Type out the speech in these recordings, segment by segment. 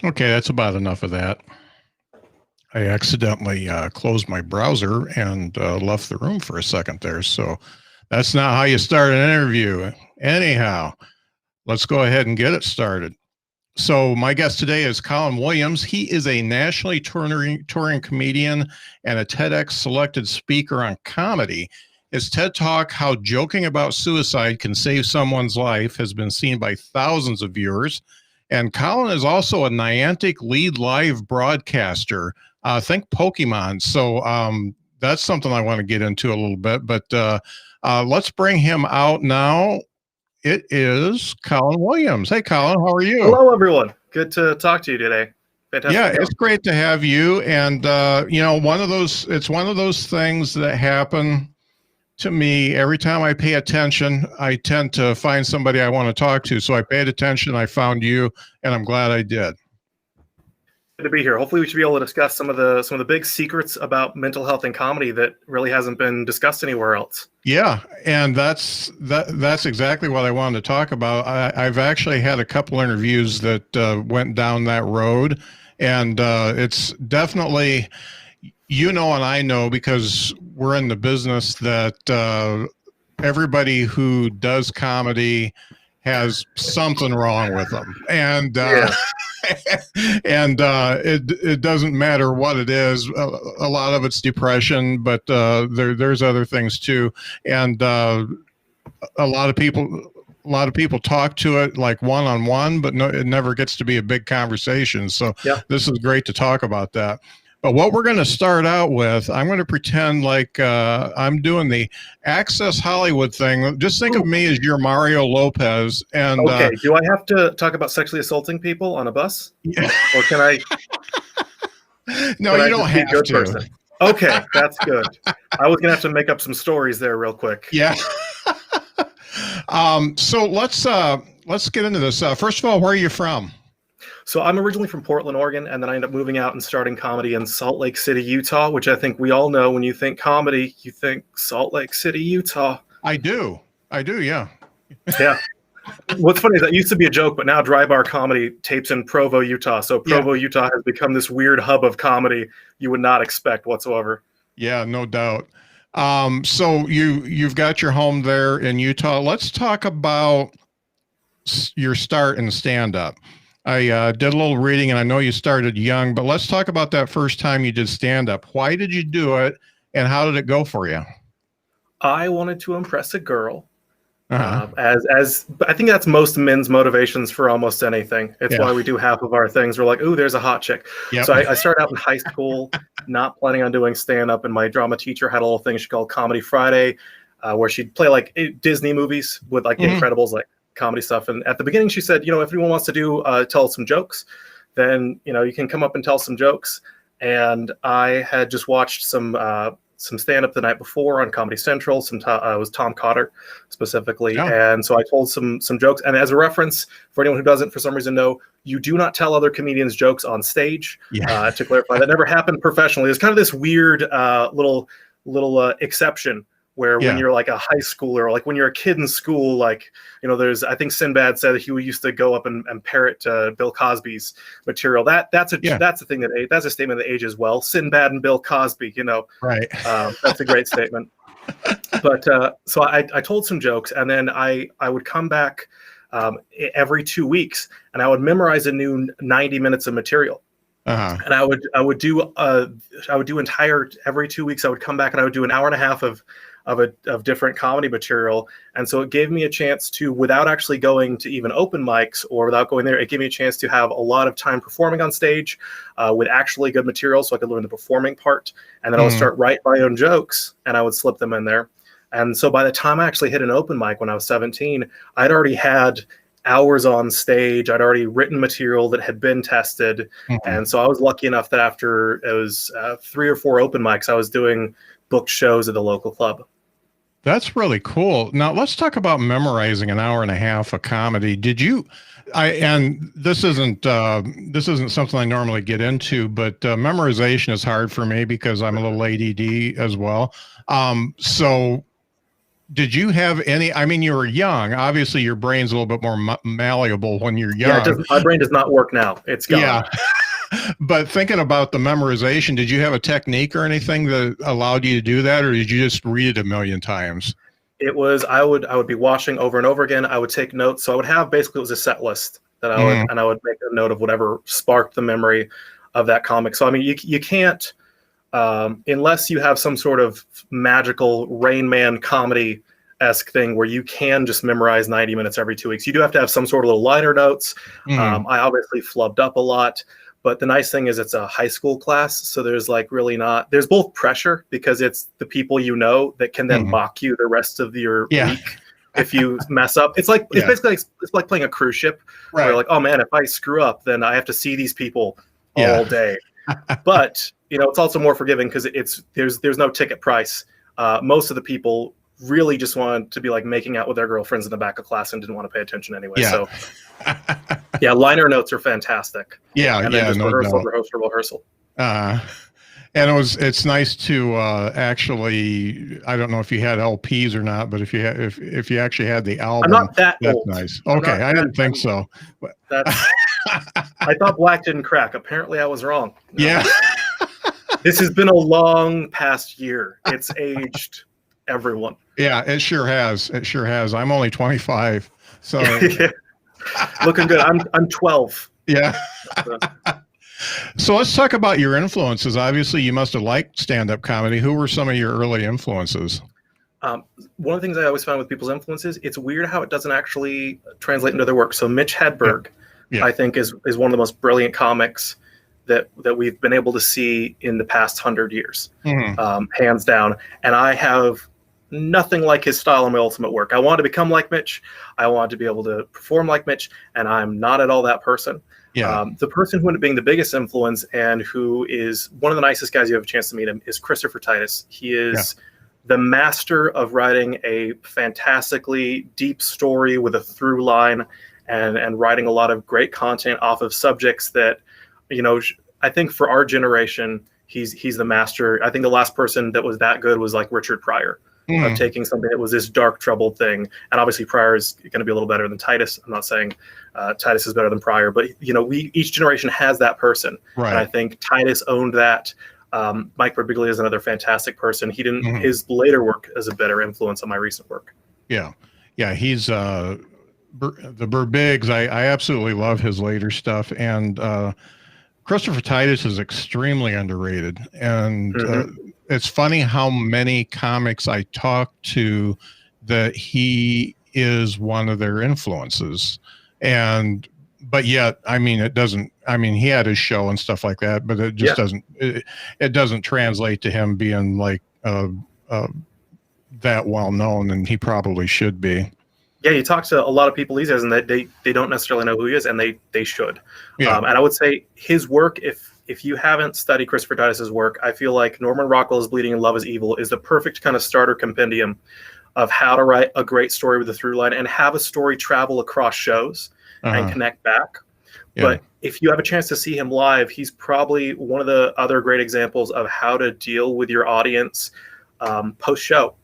Okay, that's about enough of that. I accidentally closed my browser and left the room for a second there. So that's not how you start an interview. Anyhow, let's go ahead and get it started. So my guest today is Collin Williams. He is a nationally touring comedian and a TEDx selected speaker on comedy. His TED Talk, How Joking About Suicide Can Save Someone's Life, has been seen by thousands of viewers. And Collin is also a Niantic lead live broadcaster. Think Pokemon. So that's something I want to get into a little bit. But let's bring him out now. It is Collin Williams. Hey, Collin, how are you? Hello, everyone. Good to talk to you today. Fantastic. Yeah, it's great to have you. And it's one of those things that happen to me every time I pay attention. I tend to find somebody I want to talk to. So I paid attention. I found you, and I'm glad I did. Good to be here. Hopefully, we should be able to discuss some of the big secrets about mental health and comedy that really hasn't been discussed anywhere else. Yeah, and that's exactly what I wanted to talk about. I've actually had a couple interviews that went down that road, and it's definitely, and I know because we're in the business that everybody who does comedy has something wrong with them, and and it doesn't matter what it is. A lot of it's depression, but there's other things too, and a lot of people talk to it like one-on-one, but no, it never gets to be a big conversation. So This is great to talk about that. But what we're going to start out with, I'm going to pretend like I'm doing the Access Hollywood thing. Just think of me as your Mario Lopez. And okay, do I have to talk about sexually assaulting people on a bus? Yeah. Or can I? No, you don't have to. Person? Okay, that's good. I was going to have to make up some stories there real quick. Yeah. So let's get into this. First of all, where are you from? So I'm originally from Portland, Oregon, and then I ended up moving out and starting comedy in Salt Lake City, Utah, which I think we all know when you think comedy, you think Salt Lake City, Utah. I do, yeah. Yeah. What's funny is that used to be a joke, but now Dry Bar Comedy tapes in Provo, Utah. So Provo, Utah has become this weird hub of comedy you would not expect whatsoever. Yeah, no doubt. So you've got your home there in Utah. Let's talk about your start in stand-up. I did a little reading, and I know you started young, but let's talk about that first time you did stand-up. Why did you do it, and how did it go for you? I wanted to impress a girl. As I think that's most men's motivations for almost anything. It's why we do half of our things. We're like, ooh, there's a hot chick. Yep. So I started out in high school, not planning on doing stand-up, and my drama teacher had a little thing she called Comedy Friday, where she'd play like Disney movies with like The Incredibles, like comedy stuff. And at the beginning she said, if anyone wants to do tell some jokes, then you can come up and tell some jokes. And I had just watched some stand-up the night before on Comedy Central. It was Tom Cotter specifically. And so I told some jokes. And as a reference, for anyone who doesn't for some reason know, you do not tell other comedians jokes on stage. To clarify, that never happened professionally. There's kind of this weird little exception where when you're like a high schooler, or like when you're a kid in school, like, there's, I think Sinbad said that he used to go up and parrot Bill Cosby's material. That's a thing that's a statement that ages well. Sinbad and Bill Cosby, Right. That's a great statement. But so I told some jokes, and then I would come back every 2 weeks, and I would memorize a new 90 minutes of material. And I would do entire every 2 weeks. I would come back and I would do an hour and a half of different comedy material. And so it gave me a chance to, without actually going to even open mics or without going there, it gave me a chance to have a lot of time performing on stage with actually good material, so I could learn the performing part. And then I would start writing my own jokes and I would slip them in there. And so by the time I actually hit an open mic when I was 17, I'd already had hours on stage. I'd already written material that had been tested. And so I was lucky enough that after it was 3 or 4 open mics, I was doing booked shows at the local club. That's really cool. Now let's talk about memorizing an hour and a half of comedy. And this isn't something I normally get into, but memorization is hard for me because I'm a little ADD as well. So did you have any, I mean, you were young, obviously your brain's a little bit more malleable when you're young. Yeah, my brain does not work now. It's gone. Yeah. But thinking about the memorization, did you have a technique or anything that allowed you to do that, or did you just read it a million times? It was, I would be watching over and over again. I would take notes. So I would have, basically it was a set list that I would, and I would make a note of whatever sparked the memory of that comic. So, I mean, you can't, unless you have some sort of magical Rain Man comedy-esque thing where you can just memorize 90 minutes every 2 weeks. You do have to have some sort of little liner notes. I obviously flubbed up a lot. But the nice thing is it's a high school class, so there's like really not, there's both pressure because it's the people you know that can then mock you the rest of your week if you mess up. It's like, it's basically like, it's like playing a cruise ship. Right. Where like, oh man, if I screw up, then I have to see these people all day. But, you know, it's also more forgiving because there's no ticket price. Most of the people really just wanted to be like making out with their girlfriends in the back of class and didn't want to pay attention anyway. So yeah, liner notes are fantastic. And then just rehearsal. And it's nice to actually, I don't know if you had LPs or not, but if you actually had the album, I'm not that that's old. Nice. Okay, I didn't think so. I thought black didn't crack. Apparently I was wrong. No. Yeah. This has been a long past year. It's aged everyone. Yeah, it sure has. It sure has. I'm only 25. So looking good. I'm 12. Yeah. So let's talk about your influences. Obviously, you must have liked stand-up comedy. Who were some of your early influences? One of the things I always find with people's influences, it's weird how it doesn't actually translate into their work. So Mitch Hedberg, I think, is one of the most brilliant comics that we've been able to see in the past 100 years, hands down. And I have nothing like his style in my ultimate work. I wanted to become like Mitch. I wanted to be able to perform like Mitch, and I'm not at all that person. The person who ended up being the biggest influence and who is one of the nicest guys you have a chance to meet him is Christopher Titus. He is the master of writing a fantastically deep story with a through line and writing a lot of great content off of subjects that, you know, I think for our generation, he's the master. I think the last person that was that good was like Richard Pryor. Of taking something that was this dark, troubled thing. And obviously Pryor is going to be a little better than Titus. I'm not saying Titus is better than Pryor, but, you know, each generation has that person. Right. And I think Titus owned that. Mike Birbiglia is another fantastic person. He didn't, his later work is a better influence on my recent work. Yeah. Yeah. He's the Birbigs. I absolutely love his later stuff. And Christopher Titus is extremely underrated. And it's funny how many comics I talk to that he is one of their influences. But yet, I mean, he had his show and stuff like that, but it just it doesn't translate to him being like that well known, and he probably should be. Yeah, you talk to a lot of people these days, and they don't necessarily know who he is, and they should. And I would say his work, if you haven't studied Christopher Titus's work, I feel like Norman Rockwell's Bleeding in Love is Evil is the perfect kind of starter compendium of how to write a great story with a through line and have a story travel across shows and connect back. But if you have a chance to see him live, he's probably one of the other great examples of how to deal with your audience post-show.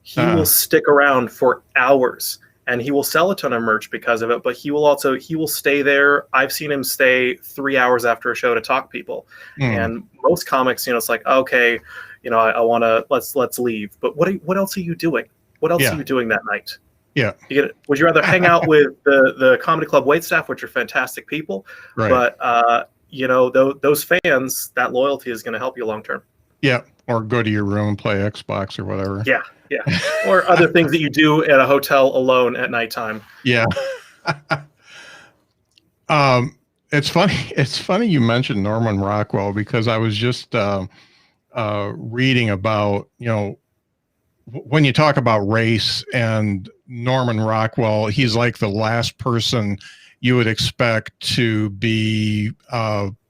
He will stick around for hours. And he will sell a ton of merch because of it, but he will stay there. I've seen him stay 3 hours after a show to talk to people. And most comics, you know, it's like, okay, you know, I want to, let's leave. But what else are you doing? What else are you doing that night? Yeah. Would you rather hang out with the comedy club waitstaff, which are fantastic people, but you know, those fans, that loyalty is going to help you long term. Yeah. Or go to your room and play Xbox or whatever. Yeah. Yeah. Or other things that you do at a hotel alone at nighttime. Yeah. It's funny. It's funny you mentioned Norman Rockwell, because I was just reading about, you know, when you talk about race and Norman Rockwell, he's like the last person you would expect to be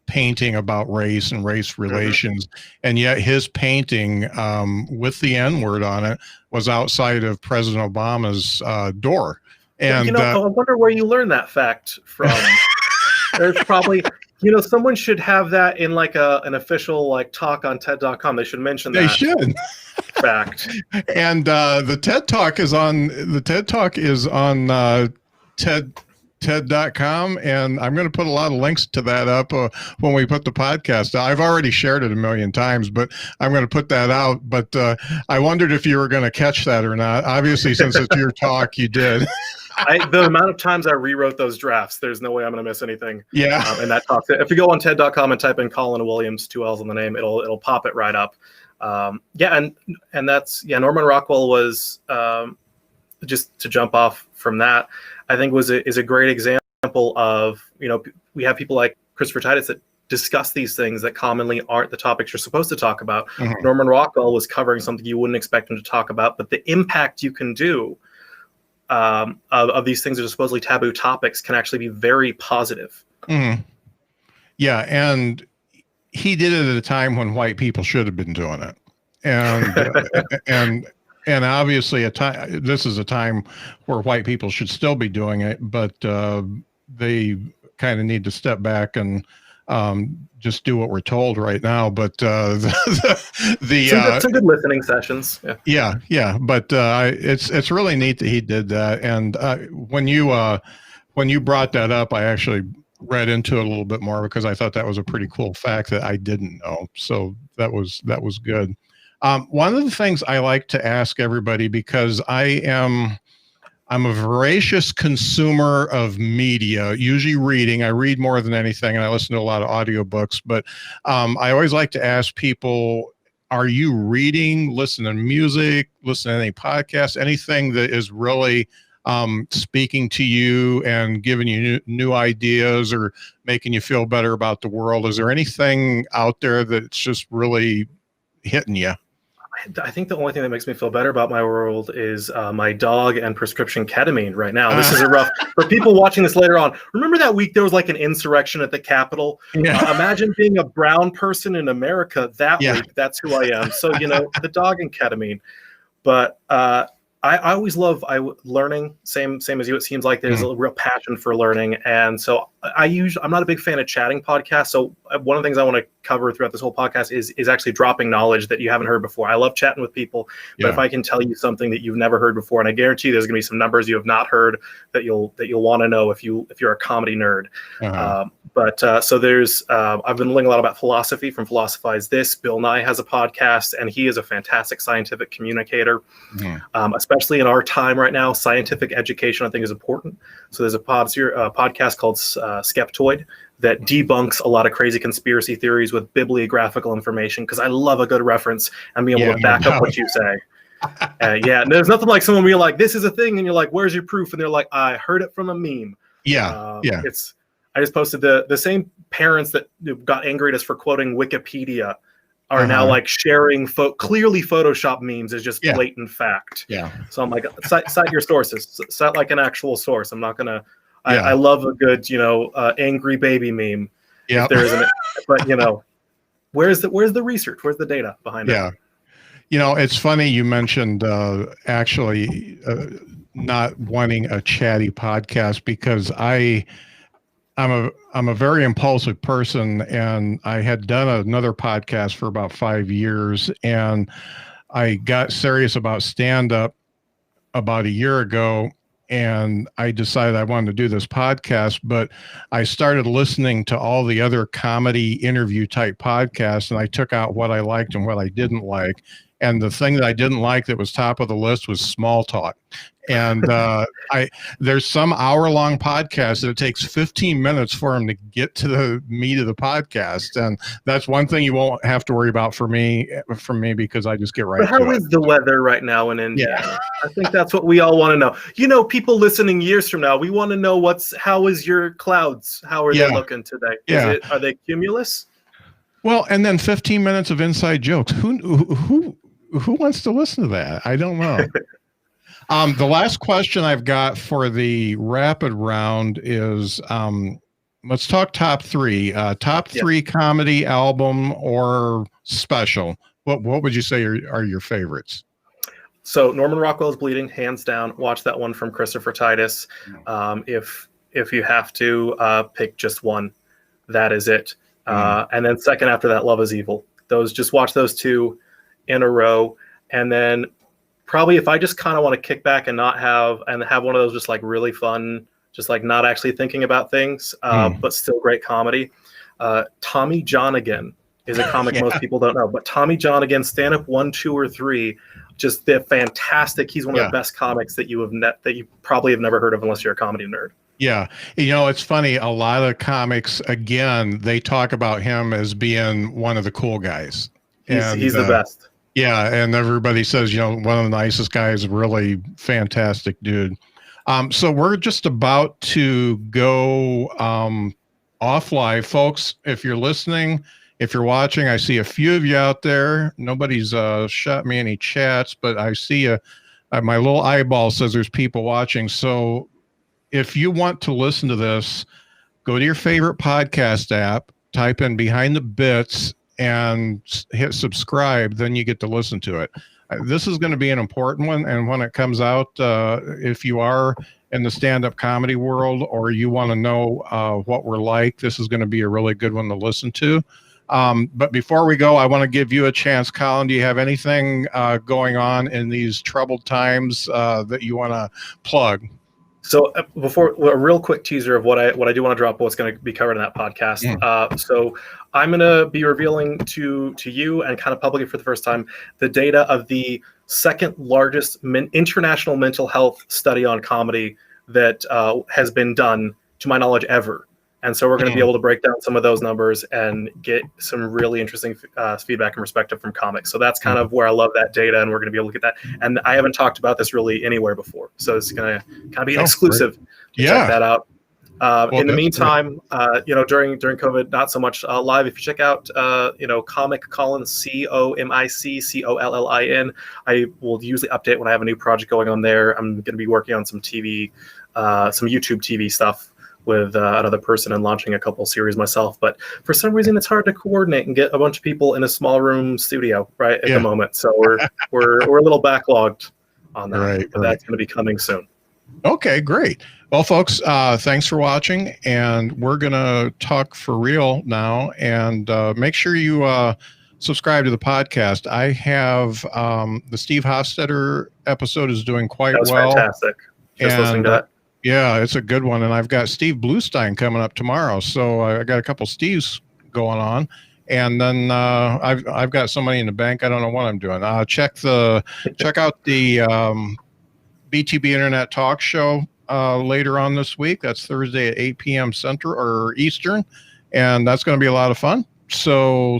painting about race and race relations, and yet his painting with the N-word on it was outside of President Obama's door. And you know, I wonder where you learned that fact from. There's probably Someone should have that in like an official like talk on TED.com. They should mention that. They should. Fact. And the TED Talk is on TED.com, and I'm going to put a lot of links to that up when we put the podcast out. I've already shared it a million times, but I'm going to put that out. But I wondered if you were going to catch that or not. Obviously, since it's your talk, you did. The amount of times I rewrote those drafts, there's no way I'm going to miss anything. Yeah. And that talk. If you go on TED.com and type in Collin Williams, 2 L's on the name, it'll pop it right up. And that's Norman Rockwell was just to jump off from that. I think is a great example of we have people like Christopher Titus that discuss these things that commonly aren't the topics you're supposed to talk about. Mm-hmm. Norman Rockwell was covering something you wouldn't expect him to talk about, but the impact you can do of these things that are supposedly taboo topics can actually be very positive. Mm-hmm. Yeah, and he did it at a time when white people should have been doing it, and and obviously this is a time where white people should still be doing it, but they kind of need to step back and just do what we're told right now. But some good listening sessions. Yeah. But it's really neat that he did that. And when you brought that up, I actually read into it a little bit more because I thought that was a pretty cool fact that I didn't know. So that was good. One of the things I like to ask everybody, because I'm a voracious consumer of media, usually reading. I read more than anything, and I listen to a lot of audiobooks. But I always like to ask people, are you reading, listening to music, listening to any podcasts, anything that is really speaking to you and giving you new ideas or making you feel better about the world? Is there anything out there that's just really hitting you? I think the only thing that makes me feel better about my world is my dog and prescription ketamine right now. This is a rough, for people watching this later on. Remember that week there was like an insurrection at the Capitol? Yeah. Imagine being a brown person in America that week. That's who I am. So, the dog and ketamine. But I always love learning, same as you. It seems like there's a real passion for learning. And so I'm not a big fan of chatting podcasts. So one of the things I want to cover throughout this whole podcast is actually dropping knowledge that you haven't heard before. I love chatting with people, but if I can tell you something that you've never heard before, and I guarantee there's going to be some numbers you have not heard that you'll want to know if you're a comedy nerd. Uh-huh. So there's I've been learning a lot about philosophy from Philosophize This. Bill Nye has a podcast, and he is a fantastic scientific communicator. Especially in our time right now, scientific education I think is important. So there's a podcast called Skeptoid that debunks a lot of crazy conspiracy theories with bibliographical information, because I love a good reference and being able to back up what you say. There's nothing like someone being like, this is a thing, and you're like, where's your proof? And they're like, I heard it from a meme. I just posted the same parents that got angry at us for quoting Wikipedia are now like sharing clearly Photoshop memes as just blatant fact. So I'm like, cite your sources, cite like an actual source. I'm not gonna. I love a good angry baby meme. If there isn't, but where's the research? Where's the data behind it? It's funny you mentioned actually not wanting a chatty podcast, because I'm a very impulsive person, and I had done another podcast for about 5 years, and I got serious about stand-up about a year ago, and I decided I wanted to do this podcast, but I started listening to all the other comedy interview type podcasts, and I took out what I liked and what I didn't like. And the thing that I didn't like that was top of the list was small talk. And there's some hour-long podcast that it takes 15 minutes for them to get to the meat of the podcast. And that's one thing you won't have to worry about from me, because I just get right to it. But how is the weather right now in Indiana? I think that's what we all want to know. People listening years from now, we want to know how is your clouds? How are they looking today? Are they cumulus? Well, and then 15 minutes of inside jokes. Who wants to listen to that? I don't know. The last question I've got for the rapid round is, let's talk top three. Top three comedy album or special. What would you say are your favorites? So Norman Rockwell's Bleeding, hands down. Watch that one from Christopher Titus. If you have to pick just one. that is it. And then second after that, Love is Evil. Just watch those two in a row. And then probably if I just kind of want to kick back and have one of those just like really fun, just like not actually thinking about things, but still great comedy. Tommy Johnigan is a comic most people don't know, but Tommy Johnigan, stand-up 1, 2, or 3, just they're fantastic. He's one of the best comics that you probably have never heard of unless you're a comedy nerd. Yeah. It's funny. A lot of comics, again, they talk about him as being one of the cool guys. He's the best. Yeah. And everybody says, one of the nicest guys, really fantastic dude. So we're just about to go off live, folks. If you're listening, if you're watching, I see a few of you out there. Nobody's shot me any chats, but I see my little eyeball says there's people watching. So if you want to listen to this, go to your favorite podcast app, type in Behind the Bits, and hit subscribe. Then you get to listen to it. This is going to be an important one. And when it comes out, if you are in the stand-up comedy world or you want to know what we're like, this is going to be a really good one to listen to. But before we go, I want to give you a chance. Collin, do you have anything going on in these troubled times that you want to plug? So a real quick teaser of what I do want to drop, what's going to be covered in that podcast. So I'm going to be revealing to you and kind of publicly for the first time the data of the second largest international mental health study on comedy that has been done, to my knowledge, ever. And so we're going to be able to break down some of those numbers and get some really interesting feedback and perspective from comics. So that's kind of where I love that data, and we're going to be able to get that. And I haven't talked about this really anywhere before, so it's going to kind of be an exclusive. Check that out. In the meantime, during COVID, not so much live. If you check out, Comic Collin, COMICCOLLIN, I will usually update when I have a new project going on there. I'm going to be working on some TV, some YouTube TV stuff with another person and launching a couple series myself. But for some reason, it's hard to coordinate and get a bunch of people in a small room studio at the moment. So we're a little backlogged on that. But that's going to be coming soon. Okay, great. Well, folks, thanks for watching, and we're going to talk for real now. And make sure you subscribe to the podcast. I have the Steve Hofstetter episode is doing quite well. That was fantastic. Just listening to that. Yeah, it's a good one. And I've got Steve Bluestein coming up tomorrow. So I got a couple Steves going on. And then I've got somebody in the bank. I don't know what I'm doing. Check out the BTB Internet Talk Show later on this week. That's Thursday at 8 p.m. Central or Eastern. And that's going to be a lot of fun. So